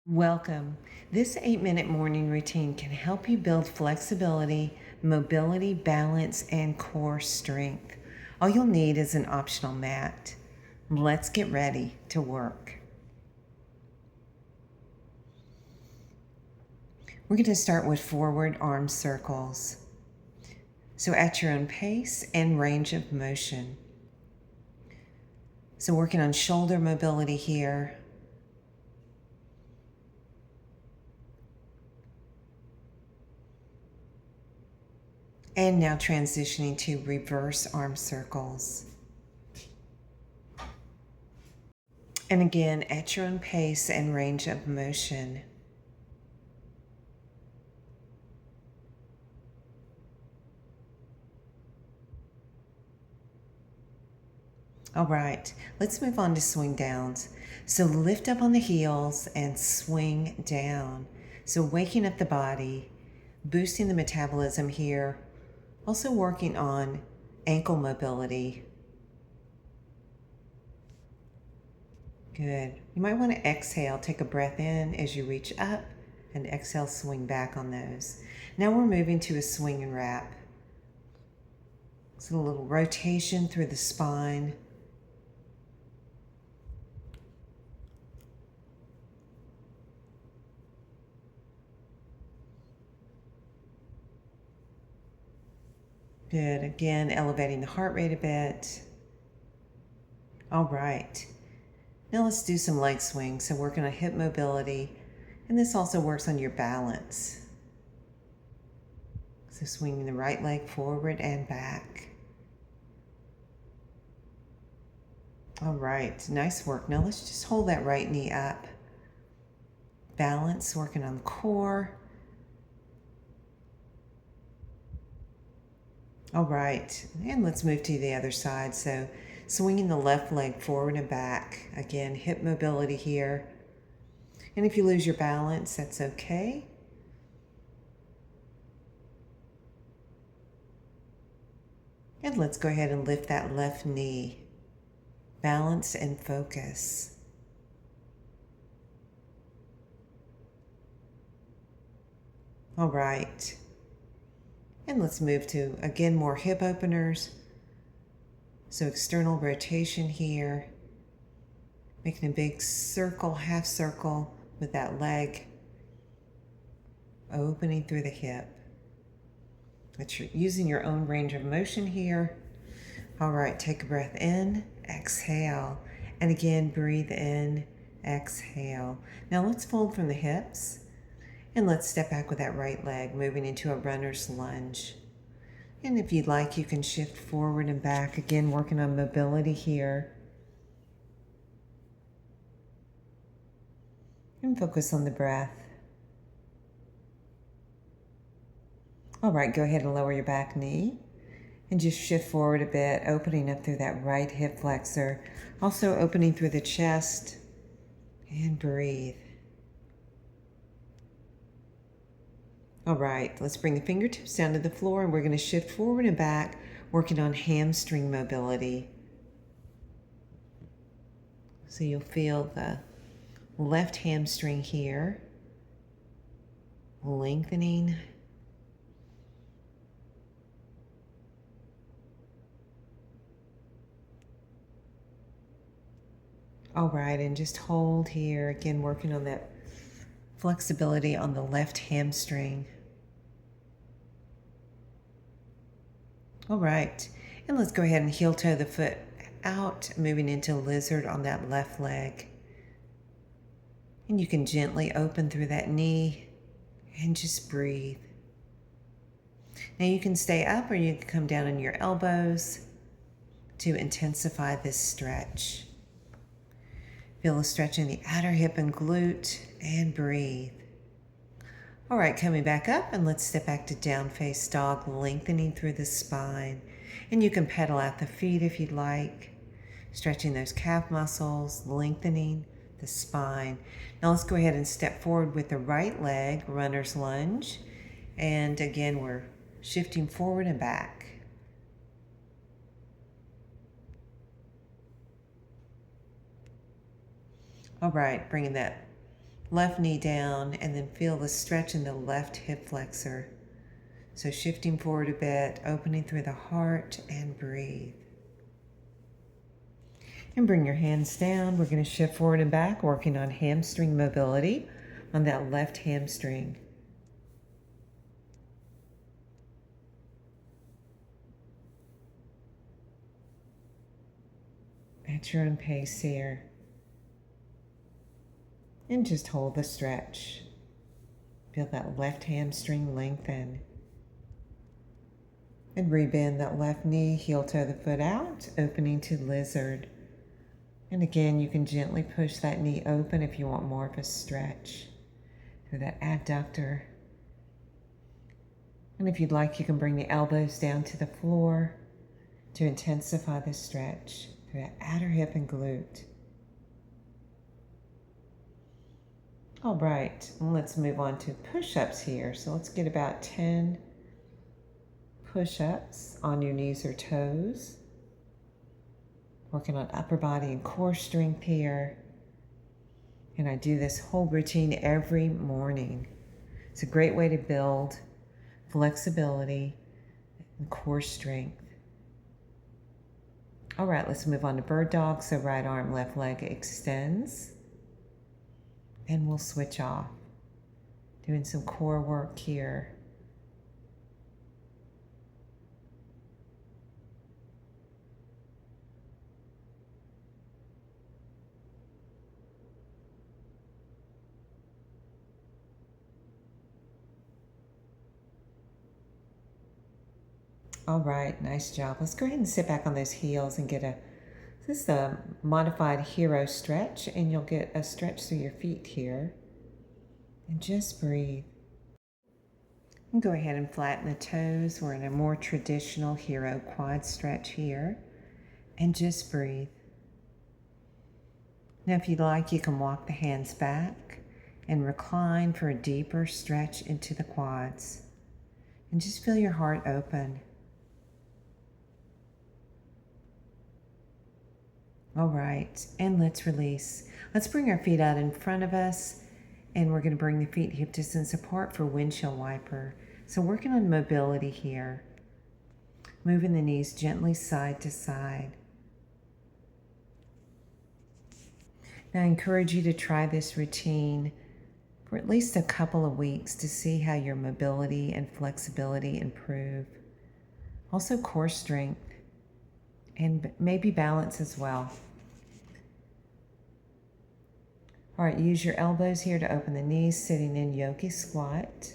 Welcome. This 8-minute morning routine can help you build flexibility, mobility, balance, and core strength. All you'll need is an optional mat. Let's get ready to work. We're going to start with forward arm circles. So at your own pace and range of motion. So working on shoulder mobility here. And now transitioning to reverse arm circles. And again, at your own pace and range of motion. All right, let's move on to swing downs. So lift up on the heels and swing down. So waking up the body, boosting the metabolism here. Also working on ankle mobility. Good. You might want to exhale, take a breath in as you reach up, and exhale, swing back on those. Now we're moving to a swing and wrap. So a little rotation through the spine. Good. Again, elevating the heart rate a bit. All right. Now let's do some leg swings. So working on hip mobility, and this also works on your balance. So swinging the right leg forward and back. All right, nice work. Now let's just hold that right knee up. Balance, working on the core. All right, and let's move to the other side. So swinging the left leg forward and back. Again, hip mobility here. And if you lose your balance, that's okay. And let's go ahead and lift that left knee. Balance and focus. All right. And let's move to, again, more hip openers. So external rotation here. Making a big circle, half circle with that leg. Opening through the hip. But you're using your own range of motion here. All right, take a breath in, exhale. And again, breathe in, exhale. Now let's fold from the hips. And let's step back with that right leg, moving into a runner's lunge. And if you'd like, you can shift forward and back. Again, working on mobility here. And focus on the breath. All right, go ahead and lower your back knee. And just shift forward a bit, opening up through that right hip flexor. Also opening through the chest. And breathe. All right, let's bring the fingertips down to the floor, and we're going to shift forward and back, working on hamstring mobility. So you'll feel the left hamstring here, lengthening. All right, and just hold here, again, working on that flexibility on the left hamstring. All right, and let's go ahead and heel toe the foot out, moving into lizard on that left leg. And you can gently open through that knee and just breathe. Now you can stay up or you can come down on your elbows to intensify this stretch. Feel a stretch in the outer hip and glute, and breathe. All right, coming back up, and let's step back to down face dog, lengthening through the spine. And you can pedal out the feet if you'd like, stretching those calf muscles, lengthening the spine. Now let's go ahead and step forward with the right leg, runner's lunge. And again, we're shifting forward and back. All right, bringing that left knee down, and then feel the stretch in the left hip flexor. So shifting forward a bit, opening through the heart, and breathe. And bring your hands down. We're going to shift forward and back, working on hamstring mobility on that left hamstring. At your own pace here. And just hold the stretch. Feel that left hamstring lengthen. And rebend that left knee, heel toe the foot out, opening to lizard. And again, you can gently push that knee open if you want more of a stretch through that adductor. And if you'd like, you can bring the elbows down to the floor to intensify the stretch through that outer hip and glute. All right, let's move on to push-ups here. So let's get about 10 push-ups on your knees or toes. Working on upper body and core strength here. And I do this whole routine every morning. It's a great way to build flexibility and core strength. All right, let's move on to bird dog. So right arm, left leg extends. And we'll switch off. Doing some core work here. All right, nice job. Let's go ahead and sit back on those heels and get this is a modified hero stretch, and you'll get a stretch through your feet here. And just breathe. And go ahead and flatten the toes. We're in a more traditional hero quad stretch here. And just breathe. Now, if you'd like, you can walk the hands back and recline for a deeper stretch into the quads. And just feel your heart open. All right, and let's release. Let's bring our feet out in front of us, and we're going to bring the feet hip distance apart for windshield wiper. So working on mobility here. Moving the knees gently side to side. Now I encourage you to try this routine for at least a couple of weeks to see how your mobility and flexibility improve. Also core strength and maybe balance as well. All right, use your elbows here to open the knees, sitting in yogi squat.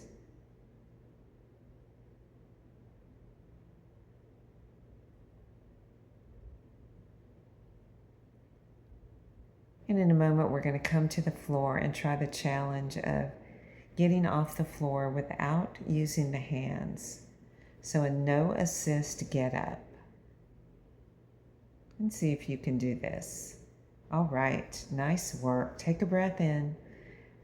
And in a moment, we're going to come to the floor and try the challenge of getting off the floor without using the hands. So a no assist get up. And see if you can do this. All right, nice work. Take a breath in.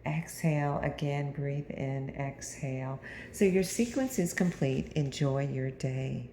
Exhale, again, breathe in, exhale. So your sequence is complete. Enjoy your day.